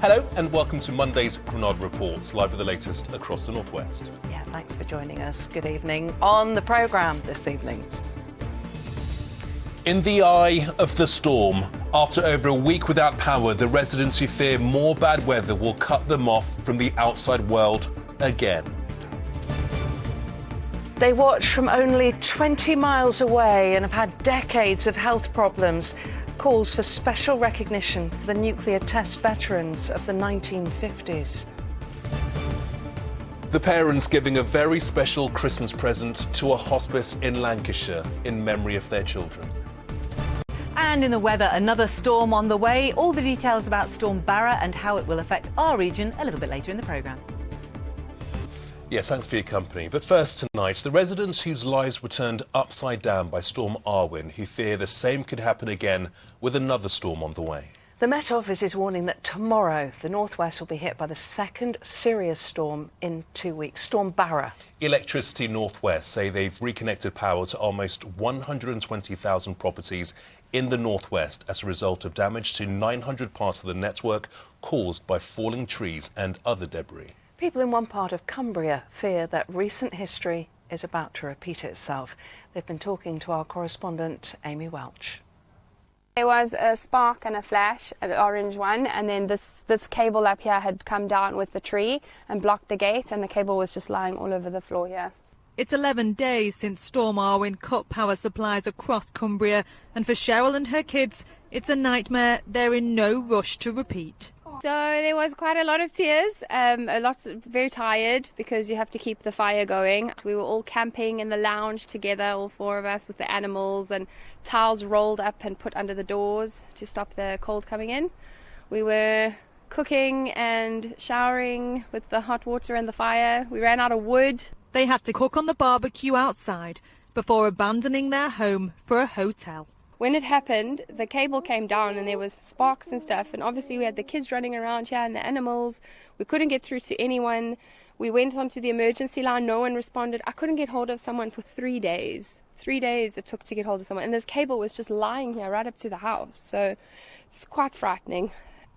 Hello and welcome to Monday's Granada Reports, live with the latest across the northwest. Yeah, thanks for joining us. Good evening. On the programme this evening. In the eye of the storm, after over a week without power, the residents who fear more bad weather will cut them off from the outside world again. They watch from only 20 miles away and have had decades of health problems. Calls for special recognition for the nuclear test veterans of the 1950s. The parents giving a very special Christmas present to a hospice in Lancashire in memory of their children. And in the weather, another storm on the way. All the details about Storm Barrow and how it will affect our region a little bit later in the programme. Yes, thanks for your company. But first tonight, the residents whose lives were turned upside down by Storm Irwin, who fear the same could happen again with another storm on the way. The Met Office is warning that tomorrow the northwest will be hit by the second serious storm in 2 weeks, Storm Barrow. Electricity Northwest say they've reconnected power to almost 120,000 properties in the northwest as a result of damage to 900 parts of the network caused by falling trees and other debris. People in one part of Cumbria fear that recent history is about to repeat itself. They've been talking to our correspondent, Amy Welch. There was a spark and a flash, an orange one, and then this cable up here had come down with the tree and blocked the gate, and the cable was just lying all over the floor here. It's 11 days since Storm Irwin cut power supplies across Cumbria, and for Cheryl and her kids, it's a nightmare they're in no rush to repeat. So there was quite a lot of tears, very tired because you have to keep the fire going. We were all camping in the lounge together, all four of us with the animals, and towels rolled up and put under the doors to stop the cold coming in. We were cooking and showering with the hot water and the fire. We ran out of wood. They had to cook on the barbecue outside before abandoning their home for a hotel. When it happened, the cable came down and there was sparks and stuff, and obviously we had the kids running around here and the animals. We couldn't get through to anyone. We went onto the emergency line, no one responded. I couldn't get hold of someone for 3 days. 3 days it took to get hold of someone, and this cable was just lying here right up to the house, so it's quite frightening.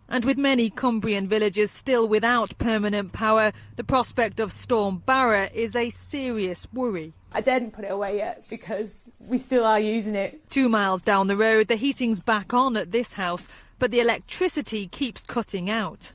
And with many Cumbrian villages still without permanent power, the prospect of Storm Barrow is a serious worry. I didn't put it away yet because we still are using it. 2 miles down the road, the heating's back on at this house, but the electricity keeps cutting out.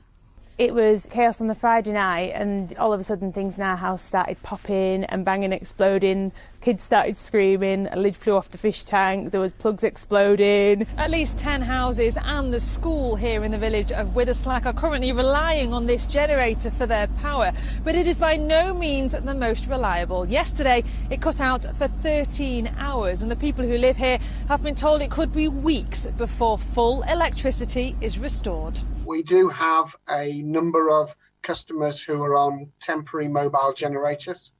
It was chaos on the Friday night, and all of a sudden things in our house started popping and banging, exploding. Kids started screaming, a lid flew off the fish tank, there was plugs exploding. At least 10 houses and the school here in the village of Witherslack are currently relying on this generator for their power, but it is by no means the most reliable. Yesterday it cut out for 13 hours, and the people who live here have been told it could be weeks before full electricity is restored. We do have a number of customers who are on temporary mobile generators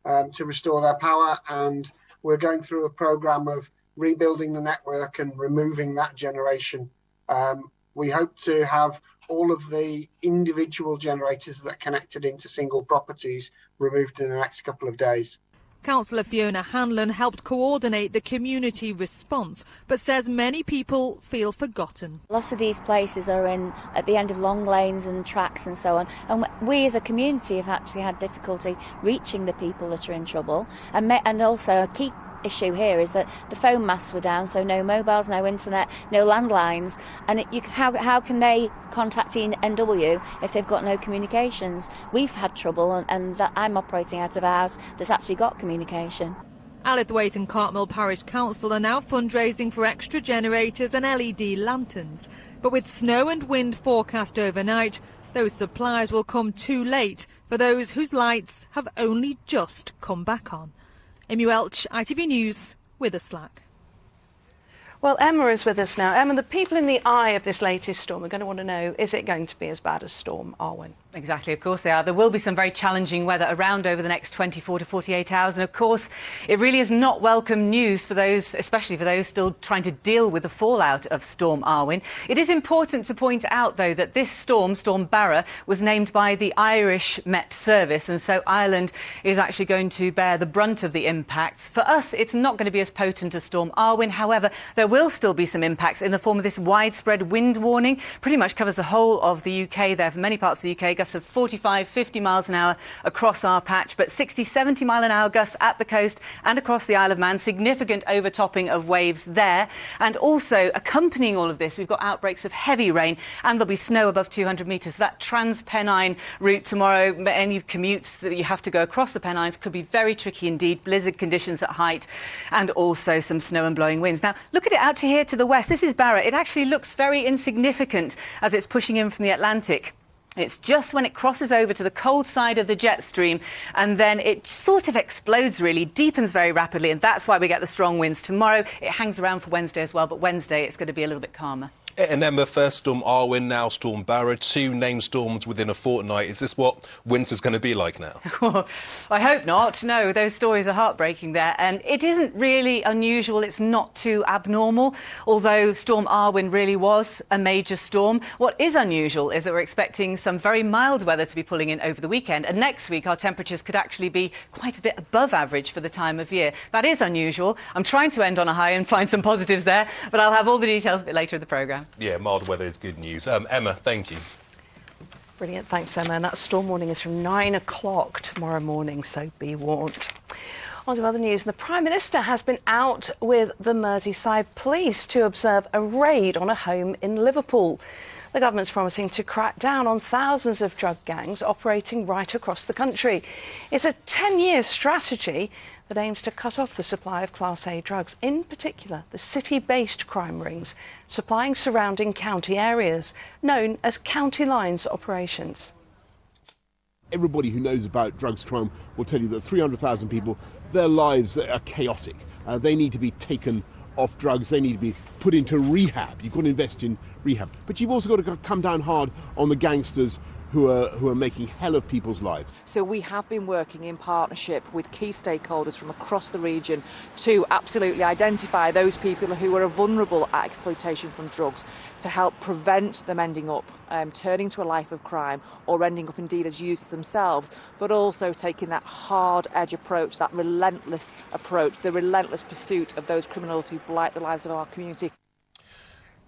to restore their power, and we're going through a programme of rebuilding the network and removing that generation. We hope to have all of the individual generators that are connected into single properties removed in the next couple of days. Councillor Fiona Hanlon helped coordinate the community response, but says many people feel forgotten. Lots of these places are at the end of long lanes and tracks and so on, and we as a community have actually had difficulty reaching the people that are in trouble. And also a key issue here is that the phone masts were down, so no mobiles, no internet, no landlines, and how can they contact NW if they've got no communications? We've had trouble, and that I'm operating out of a house that's actually got communication. Allithwaite and Cartmel Parish Council are now fundraising for extra generators and LED lanterns, but with snow and wind forecast overnight, those supplies will come too late for those whose lights have only just come back on. Amy Welch, ITV News, Witherslack. Well, Emma is with us now. Emma, the people in the eye of this latest storm are going to want to know, is it going to be as bad as Storm Irwin? Exactly, of course they are. There will be some very challenging weather around over the next 24 to 48 hours. And of course, it really is not welcome news for those, especially for those still trying to deal with the fallout of Storm Irwin. It is important to point out, though, that this storm, Storm Barrow, was named by the Irish Met Service. And so Ireland is actually going to bear the brunt of the impacts. For us, it's not going to be as potent as Storm Irwin. However, there will still be some impacts in the form of this widespread wind warning. Pretty much covers the whole of the UK there, for many parts of the UK. Gusts of 45, 50 miles an hour across our patch, but 60, 70 mile an hour gusts at the coast and across the Isle of Man. Significant overtopping of waves there. And also accompanying all of this, we've got outbreaks of heavy rain and there'll be snow above 200 metres. That Trans-Pennine route tomorrow, any commutes that you have to go across the Pennines could be very tricky indeed. Blizzard conditions at height and also some snow and blowing winds. Now, look at it out to here to the west. This is Barrow. It actually looks very insignificant as it's pushing in from the Atlantic. It's just when it crosses over to the cold side of the jet stream and then it sort of explodes, really, deepens very rapidly, and that's why we get the strong winds tomorrow. It hangs around for Wednesday as well, but Wednesday it's going to be a little bit calmer. And Emma, first Storm Irwin, now Storm Barrow, 2 named storms within a fortnight. Is this what winter's going to be like now? I hope not. No, those stories are heartbreaking there. And it isn't really unusual. It's not too abnormal, although Storm Irwin really was a major storm. What is unusual is that we're expecting some very mild weather to be pulling in over the weekend. And next week, our temperatures could actually be quite a bit above average for the time of year. That is unusual. I'm trying to end on a high and find some positives there, but I'll have all the details a bit later in the programme. Yeah, mild weather is good news. Emma, thank you. Brilliant, thanks Emma. And that storm warning is from 9 o'clock tomorrow morning, so be warned. On to other news. The Prime Minister has been out with the Merseyside police to observe a raid on a home in Liverpool. The government's promising to crack down on thousands of drug gangs operating right across the country. It's a 10-year strategy that aims to cut off the supply of Class A drugs, in particular the city-based crime rings supplying surrounding county areas, known as county lines operations. Everybody who knows about drugs crime will tell you that 300,000 people, their lives are chaotic. They need to be taken off drugs, they need to be put into rehab. You've got to invest in rehab. But you've also got to come down hard on the gangsters who are making hell of people's lives. So we have been working in partnership with key stakeholders from across the region to absolutely identify those people who are vulnerable at exploitation from drugs, to help prevent them ending up turning to a life of crime or ending up indeed as users themselves, but also taking that hard edge approach, that relentless approach, the relentless pursuit of those criminals who blight the lives of our community.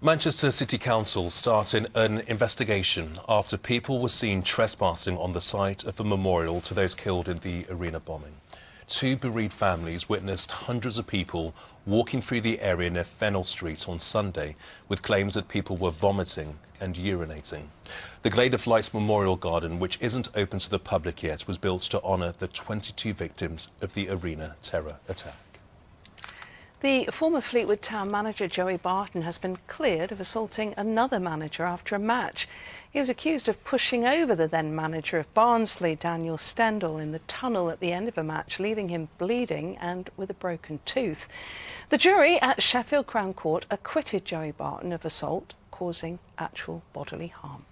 Manchester City Council starting an investigation after people were seen trespassing on the site of a memorial to those killed in the arena bombing. 2 bereaved families witnessed hundreds of people walking through the area near Fennell Street on Sunday with claims that people were vomiting and urinating. The Glade of Lights Memorial Garden, which isn't open to the public yet, was built to honour the 22 victims of the arena terror attack. The former Fleetwood Town manager Joey Barton has been cleared of assaulting another manager after a match. He was accused of pushing over the then manager of Barnsley, Daniel Stendhal, in the tunnel at the end of a match, leaving him bleeding and with a broken tooth. The jury at Sheffield Crown Court acquitted Joey Barton of assault causing actual bodily harm.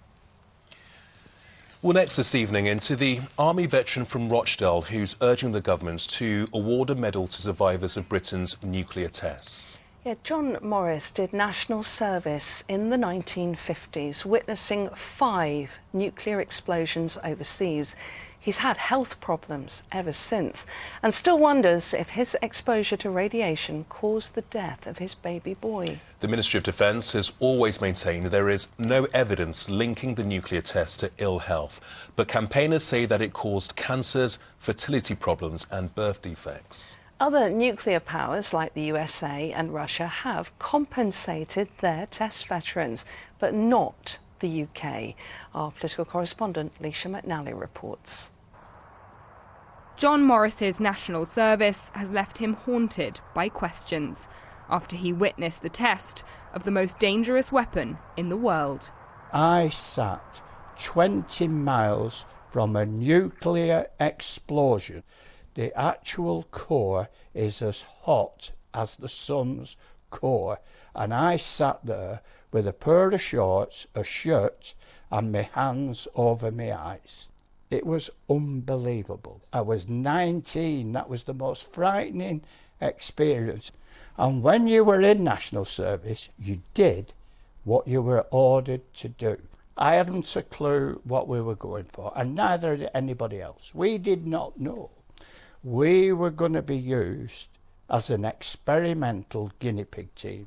Well, next this evening, into the Army veteran from Rochdale who's urging the government to award a medal to survivors of Britain's nuclear tests. Yeah, John Morris did national service in the 1950s, witnessing 5 nuclear explosions overseas. He's had health problems ever since and still wonders if his exposure to radiation caused the death of his baby boy. The Ministry of Defence has always maintained there is no evidence linking the nuclear test to ill health, but campaigners say that it caused cancers, fertility problems and birth defects. Other nuclear powers like the USA and Russia have compensated their test veterans, but not the UK. Our political correspondent Leisha McNally reports. John Morris's national service has left him haunted by questions after he witnessed the test of the most dangerous weapon in the world. I sat 20 miles from a nuclear explosion. The actual core is as hot as the sun's core, and I sat there with a pair of shorts, a shirt, and my hands over my eyes. It was unbelievable. I was 19. That was the most frightening experience. And when you were in national service, you did what you were ordered to do. I hadn't a clue what we were going for, and neither did anybody else. We did not know. We were going to be used as an experimental guinea pig team.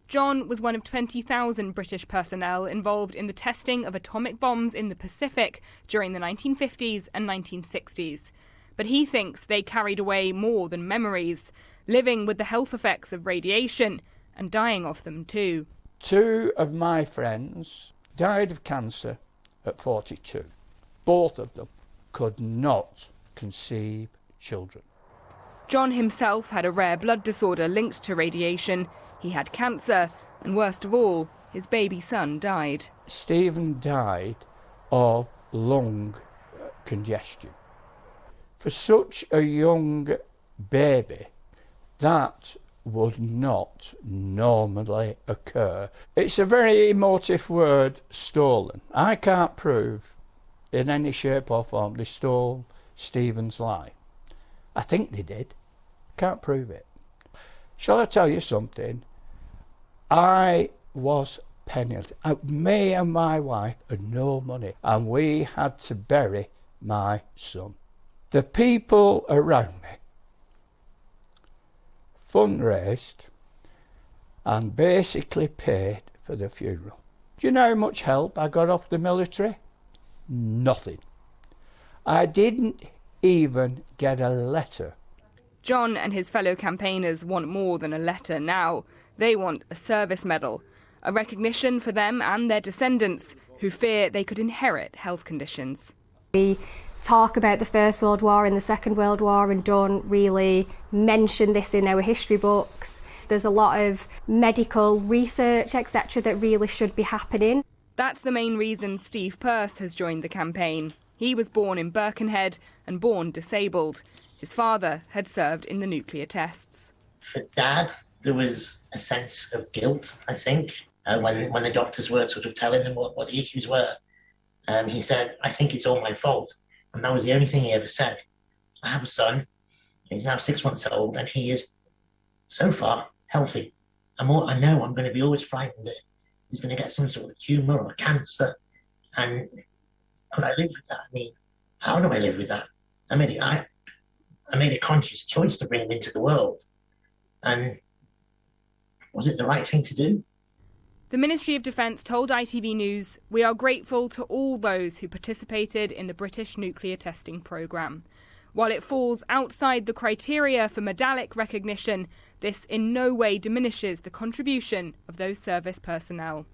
John was one of 20,000 British personnel involved in the testing of atomic bombs in the Pacific during the 1950s and 1960s. But he thinks they carried away more than memories, living with the health effects of radiation and dying of them too. 2 of my friends died of cancer at 42. Both of them could not conceive children. John himself had a rare blood disorder linked to radiation. He had cancer, and worst of all, his baby son died. Stephen died of lung congestion. For such a young baby, that would not normally occur. It's a very emotive word, stolen. I can't prove in any shape or form they stole Stephen's life. I think they did. Can't prove it. Shall I tell you something? I was penniless. Me and my wife had no money, and we had to bury my son. The people around me fundraised and basically paid for the funeral. Do you know how much help I got off the military? Nothing. I didn't even get a letter. John and his fellow campaigners want more than a letter now. They want a service medal, a recognition for them and their descendants who fear they could inherit health conditions. We talk about the First World War and the Second World War and don't really mention this in our history books. There's a lot of medical research, etc., that really should be happening. That's the main reason Steve Pearce has joined the campaign. He was born in Birkenhead and born disabled. His father had served in the nuclear tests. For Dad, there was a sense of guilt, I think, when the doctors were sort of telling him what the issues were. He said, "I think it's all my fault." And that was the only thing he ever said. I have a son, he's now 6 months old, and he is so far healthy. I know I'm going to be always frightened that he's going to get some sort of tumour or cancer. And could I live with that? I mean, how do I live with that? I made a conscious choice to bring him into the world. And was it the right thing to do? The Ministry of Defence told ITV News, "We are grateful to all those who participated in the British nuclear testing programme. While it falls outside the criteria for medallic recognition, this in no way diminishes the contribution of those service personnel."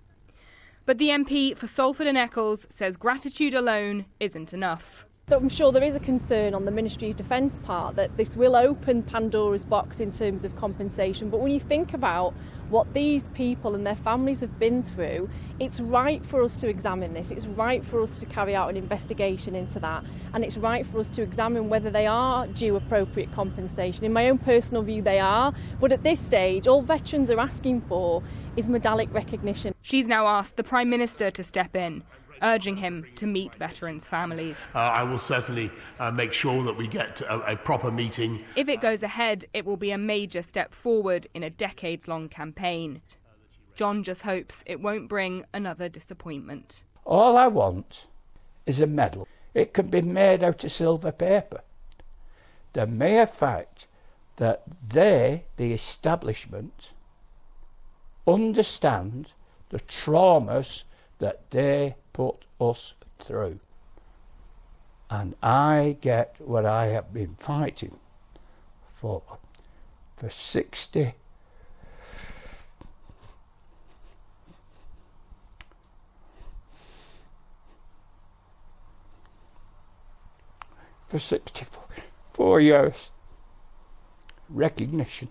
But the MP for Salford and Eccles says gratitude alone isn't enough. I'm sure there is a concern on the Ministry of Defence part that this will open Pandora's box in terms of compensation. But when you think about what these people and their families have been through, it's right for us to examine this. It's right for us to carry out an investigation into that. And it's right for us to examine whether they are due appropriate compensation. In my own personal view, they are. But at this stage, all veterans are asking for is medallic recognition. She's now asked the Prime Minister to step in, urging him to meet veterans' families. I will certainly make sure that we get a proper meeting. If it goes ahead, it will be a major step forward in a decades-long campaign. John just hopes it won't bring another disappointment. All I want is a medal. It can be made out of silver paper. The mere fact that they, the establishment, understand the traumas that they put us through. And I get what I have been fighting for 60 for 64 years. Recognition.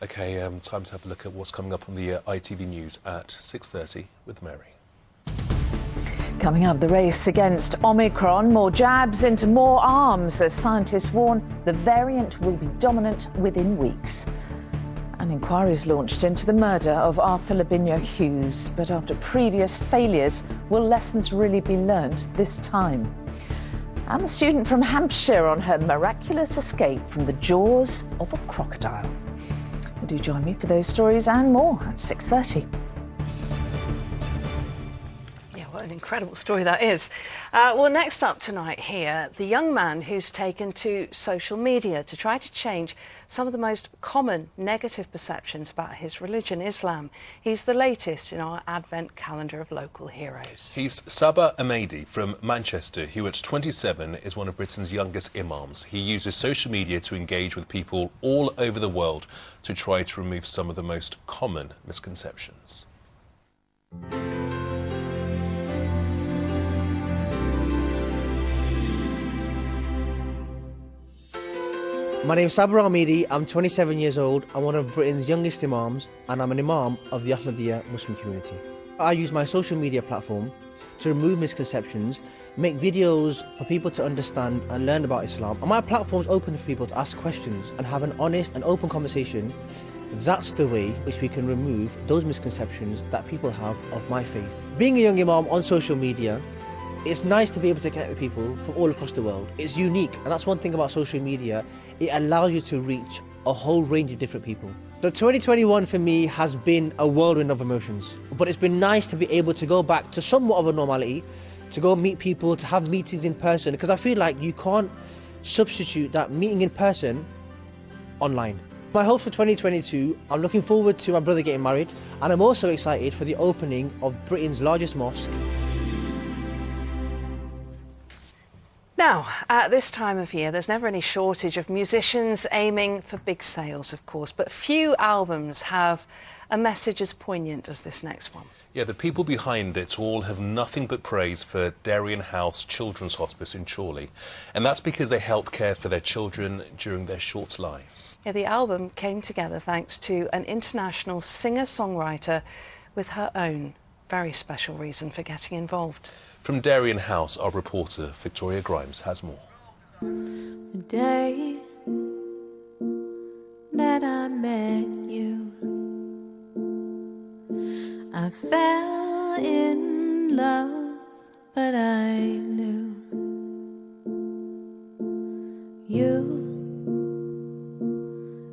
OK, time to have a look at what's coming up on the ITV News at 6:30 with Mary. Coming up, the race against Omicron, more jabs into more arms as scientists warn the variant will be dominant within weeks. An inquiry is launched into the murder of Arthur Lavinia Hughes, but after previous failures, will lessons really be learnt this time? And the student from Hampshire on her miraculous escape from the jaws of a crocodile. Well, do join me for those stories and more at 6:30. What an incredible story that is. Well, next up tonight here, the young man who's taken to social media to try to change some of the most common negative perceptions about his religion, Islam. He's the latest in our Advent calendar of local heroes. He's Sabah Ahmadi from Manchester, who at 27 is one of Britain's youngest imams. He uses social media to engage with people all over the world to try to remove some of the most common misconceptions. My name is Sabah Ahmadi, I'm 27 years old, I'm one of Britain's youngest imams, and I'm an imam of the Ahmadiyya Muslim community. I use my social media platform to remove misconceptions, make videos for people to understand and learn about Islam, and my platform is open for people to ask questions and have an honest and open conversation. That's the way which we can remove those misconceptions that people have of my faith. Being a young imam on social media, it's nice to be able to connect with people from all across the world. It's unique, and that's one thing about social media. It allows you to reach a whole range of different people. So 2021 for me has been a whirlwind of emotions, but it's been nice to be able to go back to somewhat of a normality, to go meet people, to have meetings in person, because I feel like you can't substitute that meeting in person online. My hope for 2022, I'm looking forward to my brother getting married, and I'm also excited for the opening of Britain's largest mosque. Now, at this time of year, there's never any shortage of musicians aiming for big sales, of course, but few albums have a message as poignant as this next one. Yeah, the people behind it all have nothing but praise for Darien House Children's Hospice in Chorley. And that's because they help care for their children during their short lives. Yeah, the album came together thanks to an international singer-songwriter with her own very special reason for getting involved. From Darien House, our reporter Victoria Grimes has more. The day that I met you, I fell in love, but I knew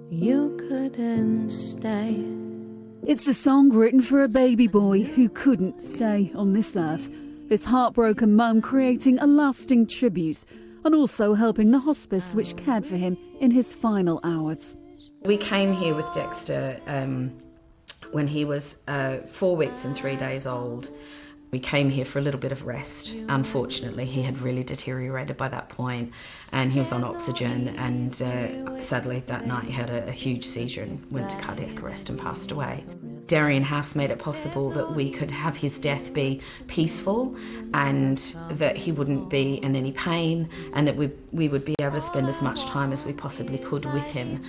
you couldn't stay. It's a song written for a baby boy who couldn't stay on this earth. This heartbroken mum creating a lasting tribute and also helping the hospice which cared for him in his final hours. We came here with Dexter when he was 4 weeks and 3 days old. We came here for a little bit of rest. Unfortunately, he had really deteriorated by that point and he was on oxygen, and sadly that night he had a huge seizure and went to cardiac arrest and passed away. Darien House made it possible that we could have his death be peaceful and that he wouldn't be in any pain, and that we would be able to spend as much time as we possibly could with him.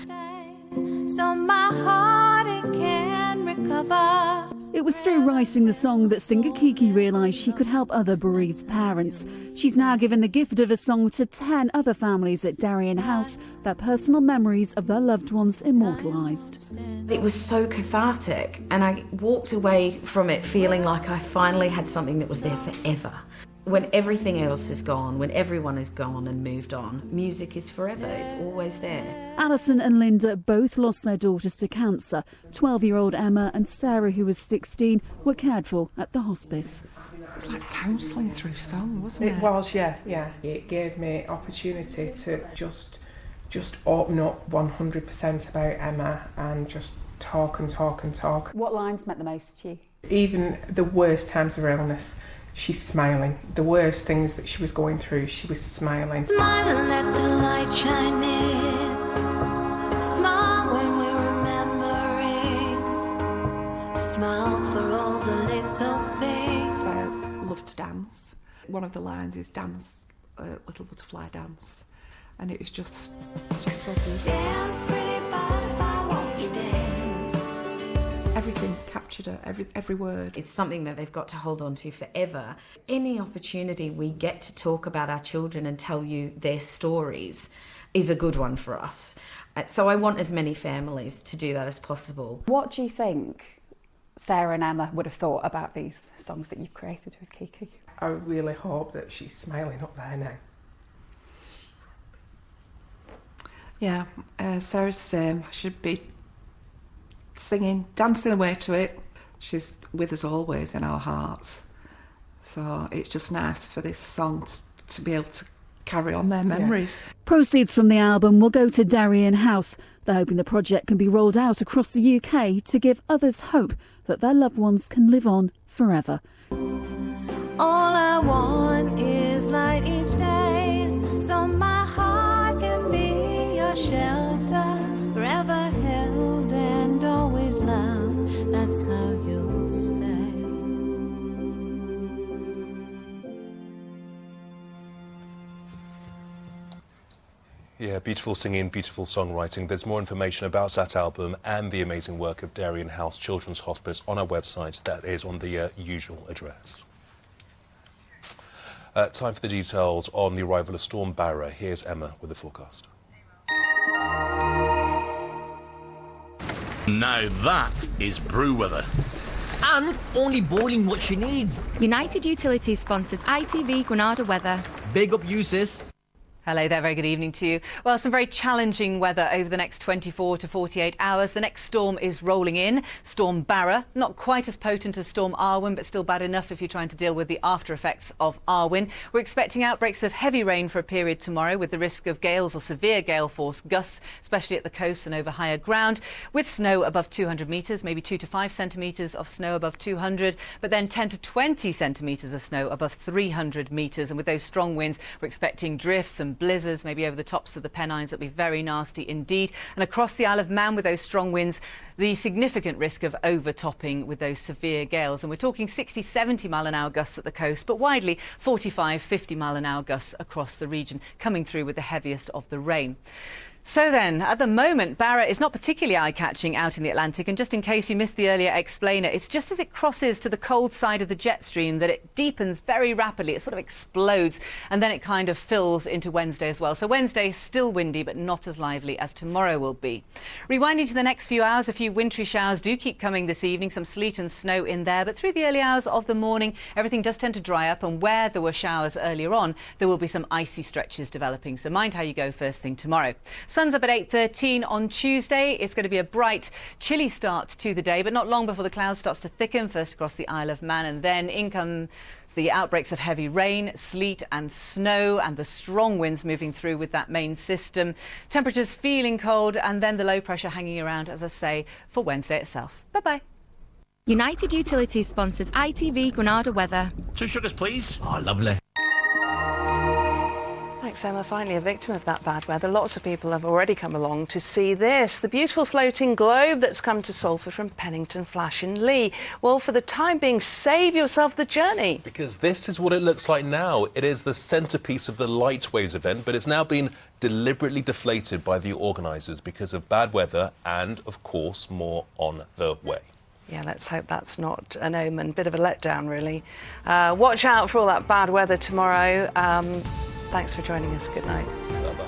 So my heart, it can recover. It was through writing the song that singer Kiki realised she could help other bereaved parents. She's now given the gift of a song to 10 other families at Darien House, their personal memories of their loved ones immortalised. It was so cathartic, and I walked away from it feeling like I finally had something that was there forever. When everything else is gone, when everyone is gone and moved on, music is forever, it's always there. Alison and Linda both lost their daughters to cancer. 12-year-old Emma and Sarah, who was 16, were cared for at the hospice. It was like counselling through song, wasn't it? It was, yeah. It gave me opportunity to just open up 100% about Emma and just talk and talk and talk. What lines meant the most to you? Even the worst times of her illness, she's smiling. The worst things that she was going through, she was smiling. Smile and let the light shine in. Smile when we're remembering. Smile for all the little things. I love to dance. One of the lines is dance, little butterfly dance. And it was just so good. Dance, pretty butterfly, won't you dance? Everything captured her, every word. It's something that they've got to hold on to forever. Any opportunity we get to talk about our children and tell you their stories is a good one for us. So I want as many families to do that as possible. What do you think Sarah and Emma would have thought about these songs that you've created with Kiki? I really hope that she's smiling up there now. Yeah, Sarah's the same. Should be singing, dancing away to it. She's with us always in our hearts. So it's just nice for this song to be able to carry on their memories. Yeah. Proceeds from the album will go to Darien House. They're hoping the project can be rolled out across the UK to give others hope that their loved ones can live on forever. All I want is light each day, so my heart can be your shelter, forever held and always loved. That's how you'll stay. Yeah, beautiful singing, beautiful songwriting. There's more information about that album and the amazing work of Darien House Children's Hospice on our website. That is on the usual address. Time for the details on the arrival of Storm Barrow. Here's Emma with the forecast. Now that is brew weather. And only boiling what she needs. United Utilities sponsors ITV Granada weather. Big up you, sis. Hello there, very good evening to you. Well, some very challenging weather over the next 24 to 48 hours. The next storm is rolling in, Storm Barrow. Not quite as potent as Storm Irwin, but still bad enough if you're trying to deal with the after effects of Irwin. We're expecting outbreaks of heavy rain for a period tomorrow, with the risk of gales or severe gale force gusts, especially at the coast and over higher ground, with snow above 200 metres, maybe 2 to 5 centimetres of snow above 200, but then 10 to 20 centimetres of snow above 300 metres. And with those strong winds, we're expecting drifts and blizzards, maybe over the tops of the Pennines. That'll be very nasty indeed. And across the Isle of Man, with those strong winds, the significant risk of overtopping with those severe gales. And we're talking 60, 70 mile an hour gusts at the coast, but widely 45, 50 mile an hour gusts across the region, coming through with the heaviest of the rain. So then, at the moment, Barrow is not particularly eye-catching out in the Atlantic, and just in case you missed the earlier explainer, it's just as it crosses to the cold side of the jet stream that it deepens very rapidly. It sort of explodes, and then it kind of fills into Wednesday as well. So Wednesday is still windy, but not as lively as tomorrow will be. Rewinding to the next few hours, a few wintry showers do keep coming this evening, some sleet and snow in there, but through the early hours of the morning, everything does tend to dry up, and where there were showers earlier on, there will be some icy stretches developing. So mind how you go first thing tomorrow. Sun's up at 8:13 on Tuesday. It's going to be a bright, chilly start to the day, but not long before the clouds starts to thicken, first across the Isle of Man, and then in come the outbreaks of heavy rain, sleet and snow, and the strong winds moving through with that main system. Temperatures feeling cold, and then the low pressure hanging around, as I say, for Wednesday itself. Bye-bye. United Utilities sponsors ITV Granada weather. 2 sugars, please. Oh, lovely. Thanks, Emma. Finally, a victim of that bad weather. Lots of people have already come along to see this, the beautiful floating globe that's come to Salford from Pennington Flash in Lee. Well, for the time being, save yourself the journey. Because this is what it looks like now. It is the centrepiece of the Lightwaves event, but it's now been deliberately deflated by the organisers because of bad weather and, of course, more on the way. Yeah, let's hope that's not an omen. Bit of a letdown, really. Watch out for all that bad weather tomorrow. Thanks for joining us. Good night. Bye-bye.